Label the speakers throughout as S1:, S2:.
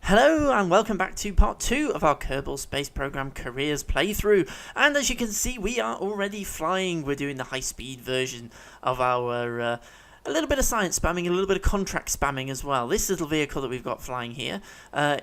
S1: Hello and welcome back to part 2 of our Kerbal Space Program careers playthrough, and as you can see we are already flying. We're doing the high speed version of our a little bit of science spamming, a little bit of contract spamming as well. This little vehicle that we've got flying here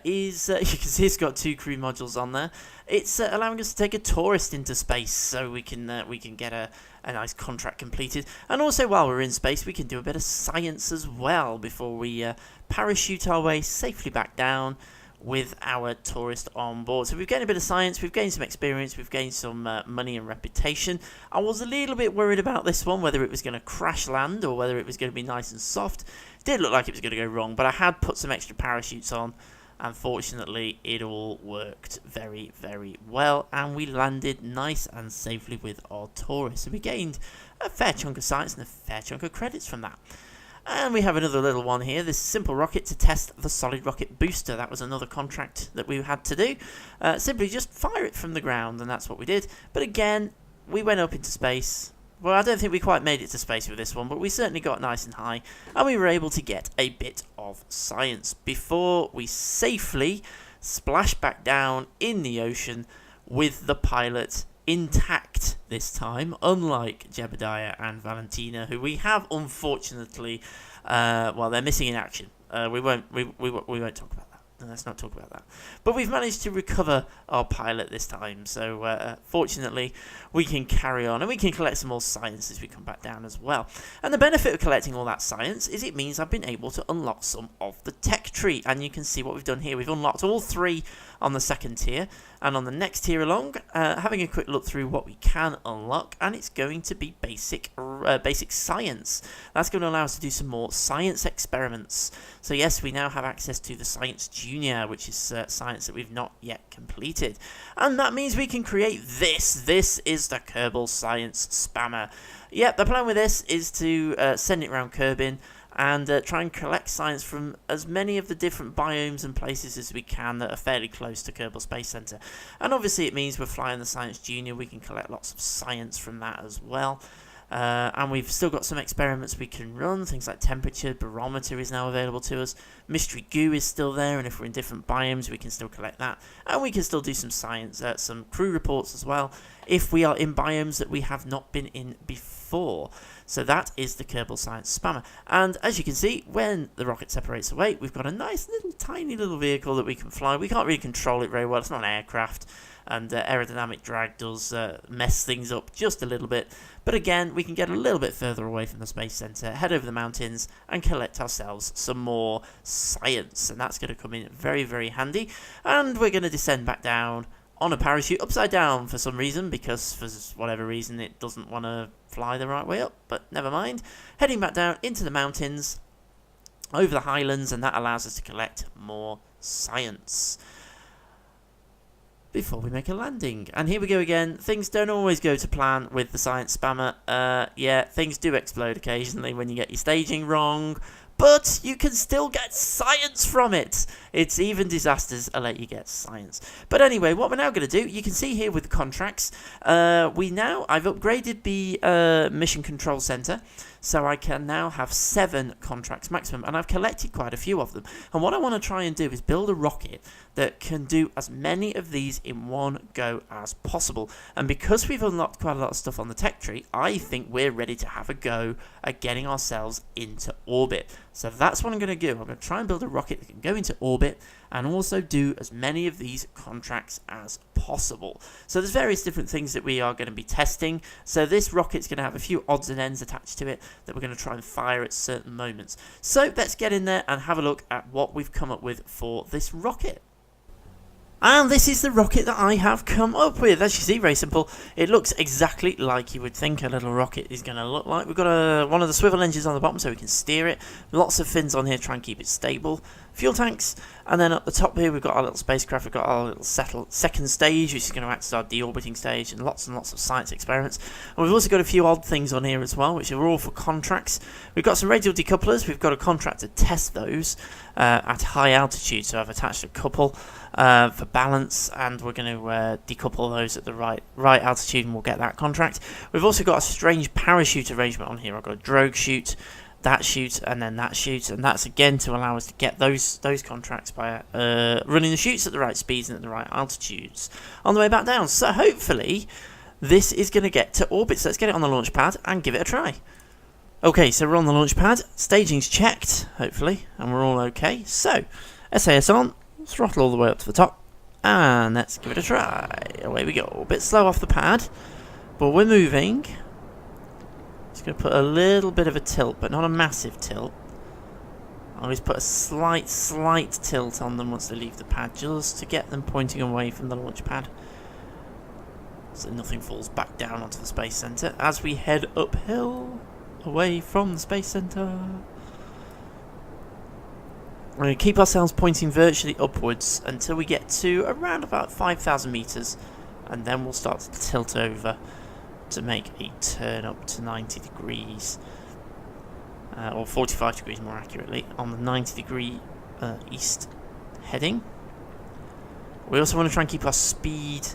S1: is, you can see it's got 2 crew modules on there. It's allowing us to take a tourist into space, so we can get a nice contract completed. And also while we're in space we can do a bit of science as well before we parachute our way safely back down with our tourist on board. So we've gained a bit of science, we've gained some experience, we've gained some money and reputation. I was a little bit worried about this one, whether it was going to crash land or whether it was going to be nice and soft. It did look like it was going to go wrong, but I had put some extra parachutes on, and fortunately it all worked very, very well, and we landed nice and safely with our tourist. So we gained a fair chunk of science and a fair chunk of credits from that. And we have another little one here, this simple rocket to test the solid rocket booster. That was another contract that we had to do. Simply just fire it from the ground, and that's what we did. But again, we went up into space. Well, I don't think we quite made it to space with this one, but we certainly got nice and high, and we were able to get a bit of science before we safely splashed back down in the ocean with the pilot intact this time, unlike Jebediah and Valentina, who we have unfortunately, well, they're missing in action. We won't talk about that. Let's not talk about that. But we've managed to recover our pilot this time, so fortunately we can carry on and we can collect some more science as we come back down as well. And the benefit of collecting all that science is it means I've been able to unlock some of the tech tree, and you can see what we've done here. We've unlocked all 3 on the second tier, and on the next tier along, having a quick look through what we can unlock, and it's going to be basic science. That's going to allow us to do some more science experiments. So yes, we now have access to the Science Junior, which is science that we've not yet completed, and that means we can create this. This is the Kerbal Science Spammer. Yep, the plan with this is to send it around Kerbin and try and collect science from as many of the different biomes and places as we can that are fairly close to Kerbal Space Center. And obviously it means we're flying the Science Junior, we can collect lots of science from that as well. And we've still got some experiments we can run, things like temperature, barometer is now available to us, mystery goo is still there, and if we're in different biomes we can still collect that, and we can still do some science, some crew reports as well, if we are in biomes that we have not been in before. So that is the Kerbal Science Spammer, and as you can see, when the rocket separates away, we've got a nice little tiny little vehicle that we can fly. We can't really control it very well, it's not an aircraft, and aerodynamic drag does mess things up just a little bit. But again, we can get a little bit further away from the Space Center, head over the mountains, and collect ourselves some more science. And that's going to come in very, very handy. And we're going to descend back down on a parachute, upside down for some reason, because for whatever reason it doesn't want to fly the right way up, but never mind. Heading back down into the mountains, over the highlands, and that allows us to collect more science before we make a landing. And here we go again. Things don't always go to plan with the Science Spammer. Yeah, things do explode occasionally when you get your staging wrong, but you can still get science from it. It's even disasters let you get science. But anyway, what we're now going to do, you can see here with the contracts, I've upgraded the Mission Control Center, so I can now have 7 contracts maximum, and I've collected quite a few of them. And what I want to try and do is build a rocket that can do as many of these in one go as possible. And because we've unlocked quite a lot of stuff on the tech tree, I think we're ready to have a go at getting ourselves into orbit. So that's what I'm going to do. I'm going to try and build a rocket that can go into orbit and also do as many of these contracts as possible. So there's various different things that we are going to be testing. So this rocket's going to have a few odds and ends attached to it that we're going to try and fire at certain moments. So let's get in there and have a look at what we've come up with for this rocket. And this is the rocket that I have come up with. As you see, very simple. It looks exactly like you would think a little rocket is going to look like. We've got one of the swivel engines on the bottom so we can steer it. Lots of fins on here to try and keep it stable. Fuel tanks. And then at the top here we've got our little spacecraft. We've got our little second stage, which is going to act as our deorbiting stage, and lots of science experiments. And we've also got a few odd things on here as well, which are all for contracts. We've got some radial decouplers. We've got a contract to test those at high altitude. So I've attached a couple for balance, and we're going to decouple those at the right altitude, and we'll get that contract. We've also got a strange parachute arrangement on here. I've got a drogue chute that chute, and then that chute, and that's again to allow us to get those contracts by running the chutes at the right speeds and at the right altitudes on the way back down. So hopefully this is going to get to orbit. So let's get it on the launch pad and give it a try. Okay, so we're on the launch pad, staging's checked, hopefully, and we're all okay. So, SAS on, throttle all the way up to the top, and let's give it a try. Away we go. A bit slow off the pad, but we're moving. Just going to put a little bit of a tilt, but not a massive tilt. I always put a slight tilt on them once they leave the pad, just to get them pointing away from the launch pad, so nothing falls back down onto the Space Center as we head uphill away from the Space Center. We're going to keep ourselves pointing virtually upwards until we get to around about 5,000 meters, and then we'll start to tilt over to make a turn up to 90 degrees, or 45 degrees more accurately, on the 90 degree east heading. We also want to try and keep our speed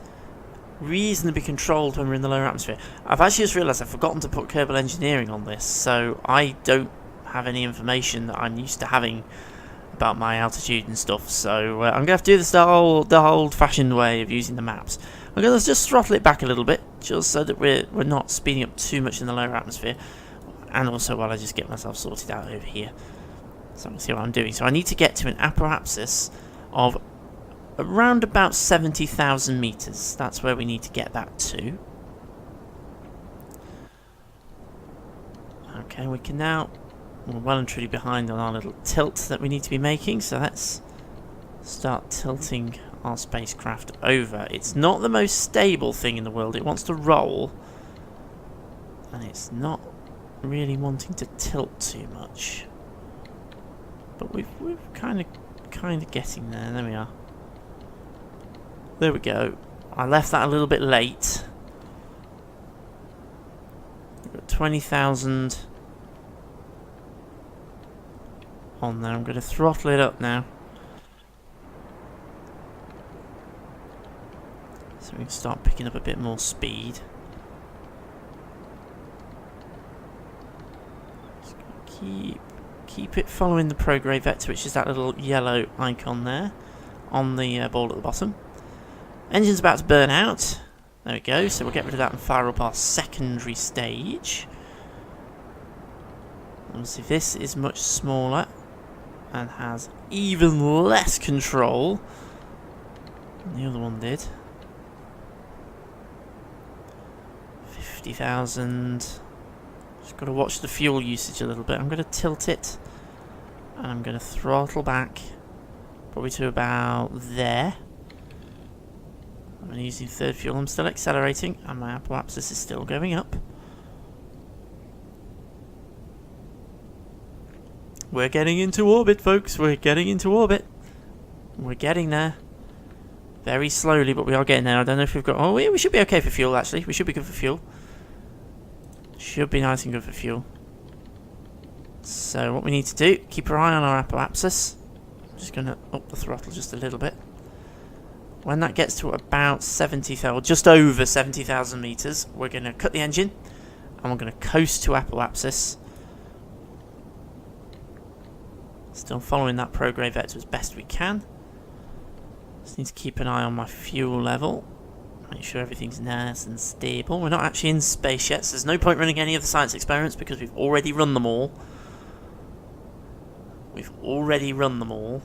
S1: reasonably controlled when we're in the lower atmosphere. I've actually just realised I've forgotten to put Kerbal engineering on this, so I don't have any information that I'm used to having about my altitude and stuff, so I'm going to have to do this the old-fashioned way of using the maps. I'm going to just throttle it back a little bit, just so that we're not speeding up too much in the lower atmosphere, and also while I just get myself sorted out over here. So I'm going to see what I'm doing. So I need to get to an apoapsis of around about 70,000 meters. That's where we need to get that to. Okay, we can now... We're well and truly behind on our little tilt that we need to be making, so let's start tilting our spacecraft over. It's not the most stable thing in the world. It wants to roll, and it's not really wanting to tilt too much. But we're kind of getting there. There we are. There we go. I left that a little bit late. We've got 20,000 on there. I'm going to throttle it up now, so we can start picking up a bit more speed. Just gonna keep it following the prograde vector, which is that little yellow icon there on the ball at the bottom. Engine's about to burn out. There we go. So we'll get rid of that and fire up our secondary stage. Obviously this is much smaller and has even less control than the other one did. 50,000. Just got to watch the fuel usage a little bit. I'm going to tilt it, and I'm going to throttle back probably to about there. I'm using third fuel. I'm still accelerating, and my apoapsis is still going up. We're getting into orbit, folks. We're getting into orbit. We're getting there. Very slowly, but we are getting there. I don't know if we've got... Oh, we should be okay for fuel, actually. We should be good for fuel. Should be nice and good for fuel. So what we need to do, keep our eye on our apoapsis. I'm just going to up the throttle just a little bit. When that gets to about 70,000, or just over 70,000 meters, we're going to cut the engine, and we're going to coast to apoapsis. Still following that prograde vector as best we can. Just need to keep an eye on my fuel level. Make sure everything's nice and stable. We're not actually in space yet, so there's no point running any of the science experiments because we've already run them all. We've already run them all.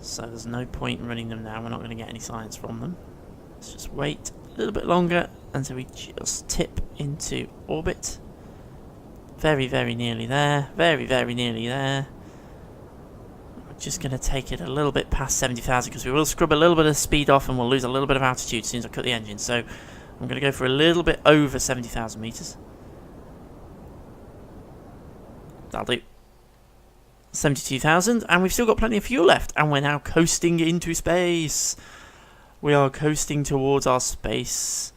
S1: So there's no point in running them now. We're not going to get any science from them. Let's just wait a little bit longer until we just tip into orbit. Very, very nearly there. Very, very nearly there. Just going to take it a little bit past 70,000 because we will scrub a little bit of speed off and we'll lose a little bit of altitude as soon as I cut the engine. So I'm going to go for a little bit over 70,000 meters. That'll do. 72,000, and we've still got plenty of fuel left, and we're now coasting into space. We are coasting towards our space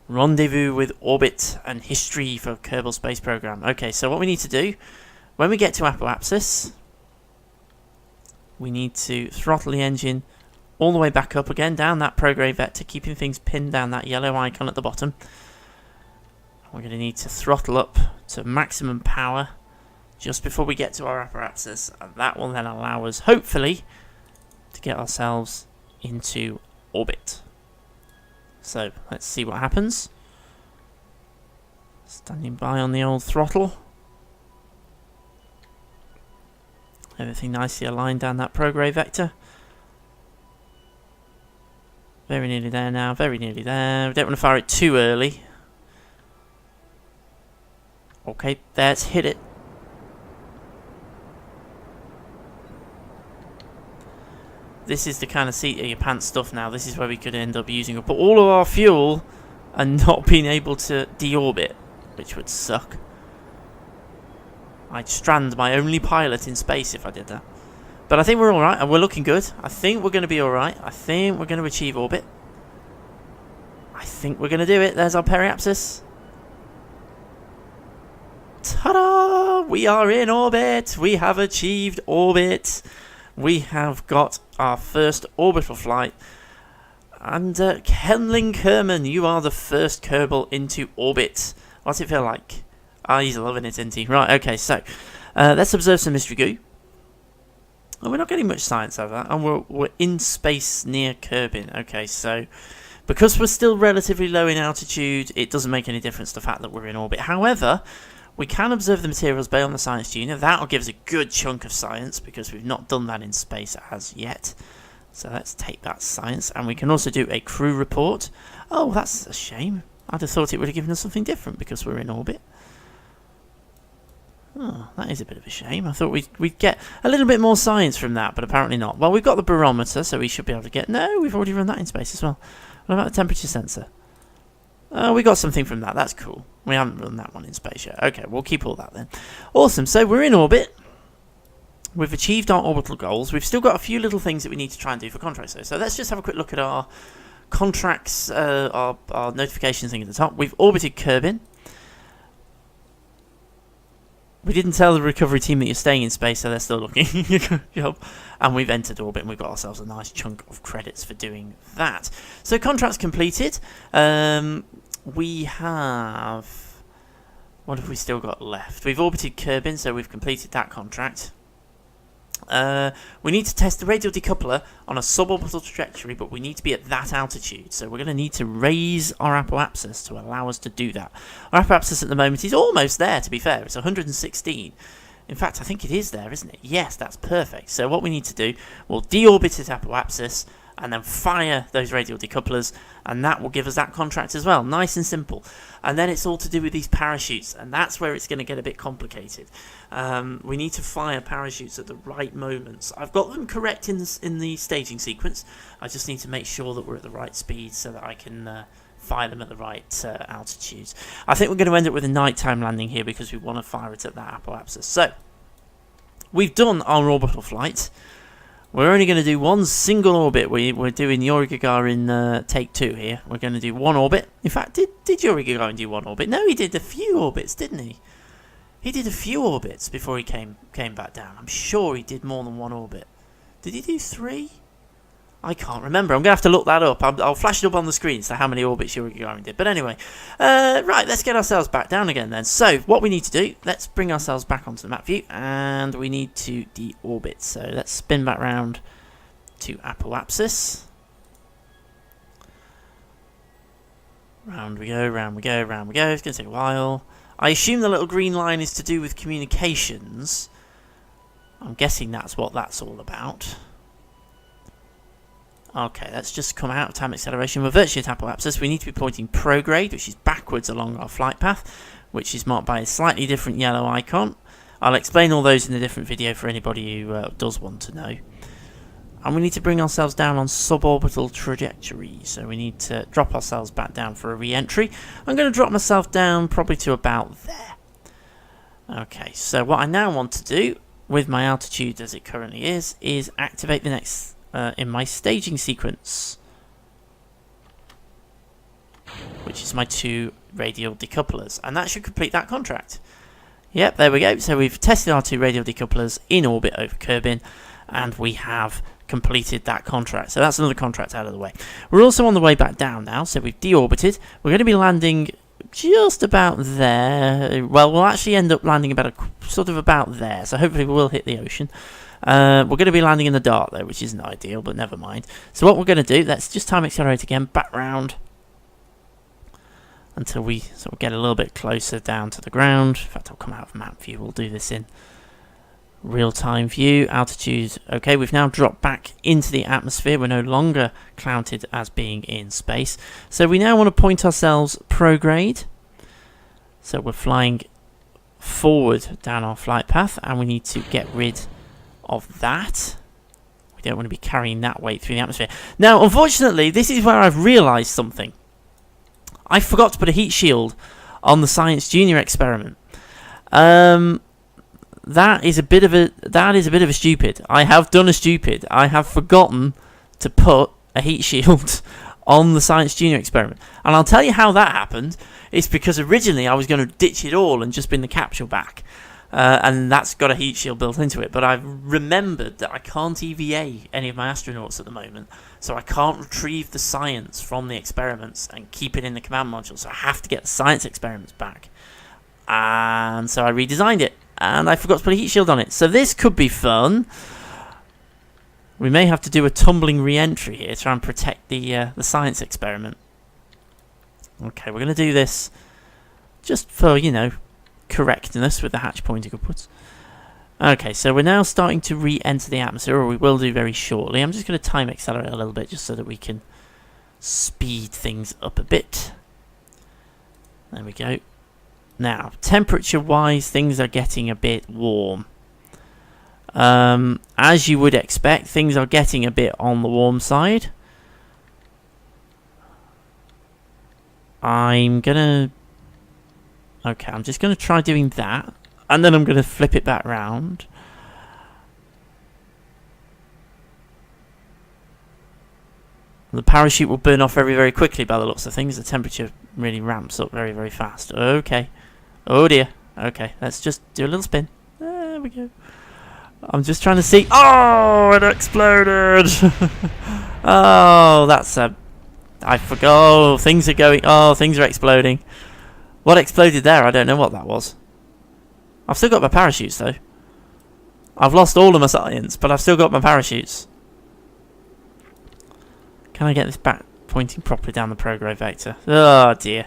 S1: rendezvous with orbit and history for Kerbal Space Program. Okay, so what we need to do when we get to apoapsis, we need to throttle the engine all the way back up again, down that prograde vector, keeping things pinned down that yellow icon at the bottom. We're going to need to throttle up to maximum power just before we get to our apparatus, and that will then allow us, hopefully, to get ourselves into orbit. So let's see what happens. Standing by on the old throttle. Everything nicely aligned down that prograde vector. Very nearly there now, very nearly there. We don't want to fire it too early. Okay, let's hit it. This is the kind of seat of your pants stuff now. This is where we could end up using up all of our fuel and not being able to deorbit, which would suck. I'd strand my only pilot in space if I did that. But I think we're alright, and we're looking good. I think we're going to be alright. I think we're going to achieve orbit. I think we're going to do it. There's our periapsis. Ta-da! We are in orbit! We have achieved orbit! We have got our first orbital flight. And Kenling Kerman, you are the first Kerbal into orbit. What's it feel like? Ah, he's loving it, isn't he? Right, okay, so let's observe some mystery goo. Oh, we're not getting much science out of that, and we're in space near Kerbin. Okay, so because we're still relatively low in altitude, it doesn't make any difference to the fact that we're in orbit. However, we can observe the materials bay on the Science Junior. That'll give us a good chunk of science, because we've not done that in space as yet. So let's take that science, and we can also do a crew report. Oh, that's a shame. I'd have thought it would have given us something different because we're in orbit. Oh, that is a bit of a shame. I thought we'd get a little bit more science from that, but apparently not. Well, we've got the barometer, so we should be able to get... No, we've already run that in space as well. What about the temperature sensor? Oh, we got something from that. That's cool. We haven't run that one in space yet. Okay, we'll keep all that then. Awesome. So we're in orbit. We've achieved our orbital goals. We've still got a few little things that we need to try and do for contracts, though. So let's just have a quick look at our contracts, our notification thing at the top. We've orbited Kerbin. We didn't tell the recovery team that you're staying in space, so they're still looking. And we've entered orbit, and we've got ourselves a nice chunk of credits for doing that. So contracts completed. We have... What have we still got left? We've orbited Kerbin, so we've completed that contract. We need to test the radial decoupler on a suborbital trajectory, but we need to be at that altitude, so we're going to need to raise our apoapsis to allow us to do that. Our apoapsis at the moment is almost there, to be fair. It's 116. In fact, I think it is there, isn't it? Yes, that's perfect. So what we need to do, we'll deorbit at apoapsis and then fire those radial decouplers, and that will give us that contract as well. Nice and simple. And then it's all to do with these parachutes, and that's where it's going to get a bit complicated. We need to fire parachutes at the right moments. I've got them correct in the staging sequence. I just need to make sure that we're at the right speed so that I can fire them at the right altitudes. I think we're going to end up with a nighttime landing here because we want to fire it at that apoapsis. So, we've done our orbital flight. We're only going to do one single orbit. We're doing Yuri Gagarin take 2 here. We're going to do one orbit. In fact, did Yuri Gagarin do one orbit? No, he did a few orbits, didn't he? He did a few orbits before he came back down. I'm sure he did more than one orbit. Did he do 3? I can't remember. I'm going to have to look that up. I'll flash it up on the screen, so how many orbits Yuri Gagarin did. But anyway, right, let's get ourselves back down again then. So, what we need to do, let's bring ourselves back onto the map view, and we need to deorbit. So, let's spin back round to apoapsis. Round we go, round we go, round we go. It's going to take a while. I assume the little green line is to do with communications. I'm guessing that's what that's all about. Okay, let's just come out of time acceleration. We're virtually at apoapsis. We need to be pointing prograde, which is backwards along our flight path, which is marked by a slightly different yellow icon. I'll explain all those in a different video for anybody who does want to know. And we need to bring ourselves down on suborbital trajectory. So we need to drop ourselves back down for a re-entry. I'm going to drop myself down probably to about there. Okay, so what I now want to do, with my altitude as it currently is activate the next... in my staging sequence, which is my 2 radial decouplers, and that should complete that contract. Yep, there we go. So we've tested our 2 radial decouplers in orbit over Kerbin, and we have completed that contract. So that's another contract out of the way. We're also on the way back down now, so we've deorbited. We're going to be landing just about there. Well, we'll actually end up landing sort of about there, so hopefully we will hit the ocean. We're going to be landing in the dark though, which isn't ideal, but never mind. So what we're going to do, let's just time accelerate again, back round, until we sort of get a little bit closer down to the ground. In fact, I'll come out of map view, we'll do this in real-time view. Altitude, okay, we've now dropped back into the atmosphere. We're no longer counted as being in space. So we now want to point ourselves prograde. So we're flying forward down our flight path, and we need to get rid of that. We don't want to be carrying that weight through the atmosphere. Now, unfortunately, this is where I've realised something. I forgot to put a heat shield on the Science Junior experiment. That is a bit of a stupid. I have done a stupid. I have forgotten to put a heat shield on the Science Junior experiment, and I'll tell you how that happened. It's because originally I was going to ditch it all and just bring the capsule back, and that's got a heat shield built into it. But I've remembered that I can't EVA any of my astronauts at the moment, so I can't retrieve the science from the experiments and keep it in the command module. So I have to get the science experiments back, and so I redesigned it. And I forgot to put a heat shield on it. So this could be fun. We may have to do a tumbling re-entry here to try and protect the science experiment. Okay, we're going to do this just for, you know, correctness with the hatch pointing upwards. Okay, so we're now starting to re-enter the atmosphere, or we will do very shortly. I'm just going to time accelerate a little bit just so that we can speed things up a bit. There we go. Now, temperature-wise, things are getting a bit warm. As you would expect, things are getting a bit on the warm side. I'm just gonna try doing that, and then I'm gonna flip it back round. The parachute will burn off very, very quickly by the looks of things. The temperature really ramps up very, very fast. Okay. Oh dear. Okay, let's just do a little spin. There we go. I'm just trying to see. Oh, it exploded! Oh, that's a... I forgot. Oh, things are going... Oh, things are exploding. What exploded there? I don't know what that was. I've still got my parachutes, though. I've lost all of my science, but I've still got my parachutes. Can I get this back pointing properly down the prograde vector? Oh, dear.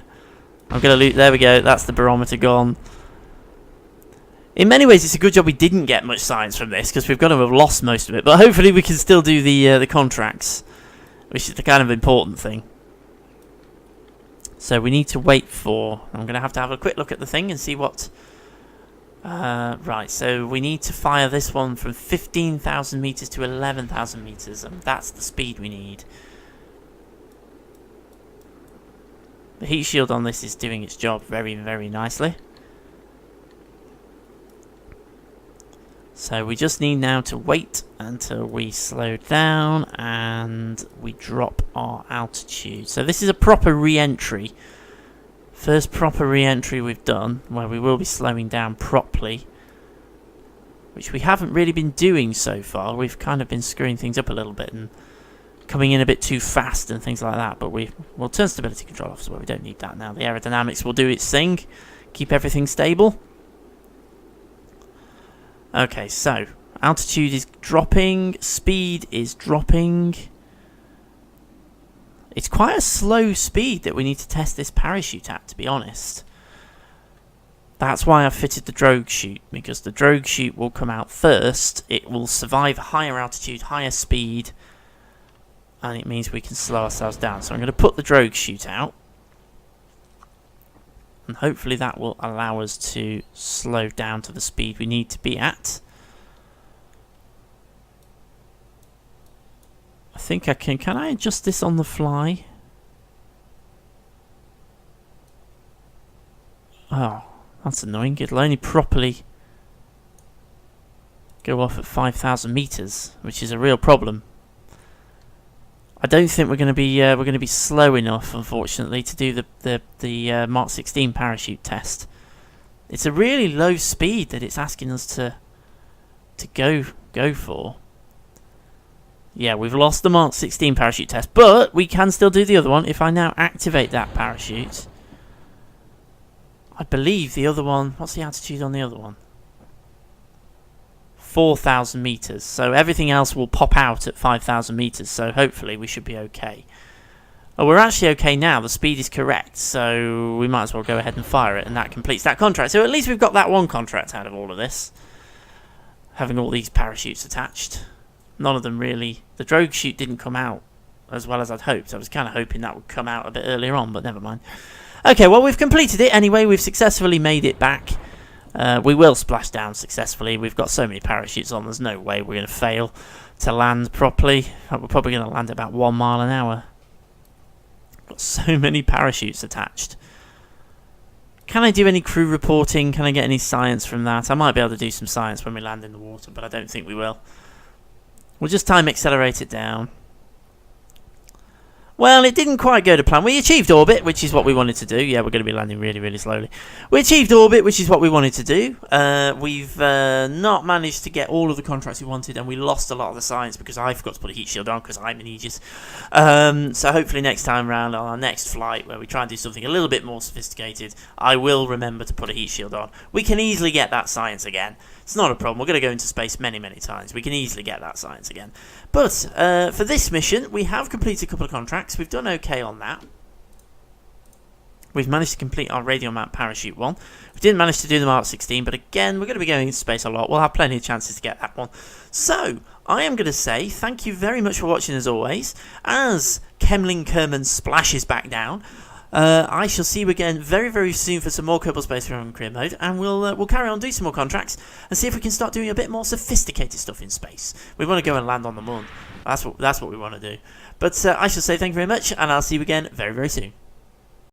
S1: I'm going to loot... There we go. That's the barometer gone. In many ways, it's a good job we didn't get much science from this, because we've got to have lost most of it. But hopefully we can still do the contracts, which is the kind of important thing. So we need to wait for... I'm going to have a quick look at the thing and see what... right, so we need to fire this one from 15,000 meters to 11,000 meters, and that's the speed we need. The heat shield on this is doing its job very, very nicely. So we just need now to wait until we slow down and we drop our altitude. So this is a proper re-entry. First proper re-entry we've done, where we will be slowing down properly, which we haven't really been doing so far. We've kind of been screwing things up a little bit and coming in a bit too fast and things like that, but we'll turn stability control off, so we don't need that now. The aerodynamics will do its thing, keep everything stable. Okay, so altitude is dropping, speed is dropping. It's quite a slow speed that we need to test this parachute at, to be honest. That's why I fitted the drogue chute, because the drogue chute will come out first. It will survive higher altitude, higher speed, and it means we can slow ourselves down. So I'm going to put the drogue chute out, and hopefully that will allow us to slow down to the speed we need to be at. I think I can I adjust this on the fly? Oh, that's annoying. It'll only properly go off at 5,000 meters, which is a real problem. I don't think we're going to be slow enough, unfortunately, to do the Mark 16 parachute test. It's a really low speed that it's asking us to go for. Yeah, we've lost the Mark 16 parachute test, but we can still do the other one if I now activate that parachute. I believe the other one... What's the altitude on the other one? 4,000 meters. So everything else will pop out at 5,000 meters. So hopefully we should be okay. Oh, we're actually okay now. The speed is correct. So we might as well go ahead and fire it. And that completes that contract. So at least we've got that one contract out of all of this. Having all these parachutes attached. None of them really... The drogue chute didn't come out as well as I'd hoped. I was kind of hoping that would come out a bit earlier on, but never mind. Okay, well, we've completed it anyway. We've successfully made it back. We will splash down successfully. We've got so many parachutes on, there's no way we're going to fail to land properly. We're probably going to land at about 1 mile an hour. Got so many parachutes attached. Can I do any crew reporting? Can I get any science from that? I might be able to do some science when we land in the water, but I don't think we will. We'll just time accelerate it down. Well, it didn't quite go to plan. We achieved orbit, which is what we wanted to do. Yeah, we're going to be landing really, really slowly. We achieved orbit, which is what we wanted to do. We've not managed to get all of the contracts we wanted, and we lost a lot of the science because I forgot to put a heat shield on because I'm an Aegis. So hopefully next time round on our next flight, where we try and do something a little bit more sophisticated, I will remember to put a heat shield on. We can easily get that science again. It's not a problem. We're going to go into space many, many times. We can easily get that science again. But for this mission, we have completed a couple of contracts. We've done okay on that. We've managed to complete our radial mount parachute one. We didn't manage to do the Mark 16, but again, we're going to be going into space a lot. We'll have plenty of chances to get that one. So, I am going to say thank you very much for watching as always. As Kemling Kerman splashes back down, I shall see you again very, very soon for some more Kerbal Space Program career mode, and we'll carry on doing some more contracts and see if we can start doing a bit more sophisticated stuff in space. We want to go and land on the moon. That's what we want to do. But I shall say thank you very much, and I'll see you again very, very soon.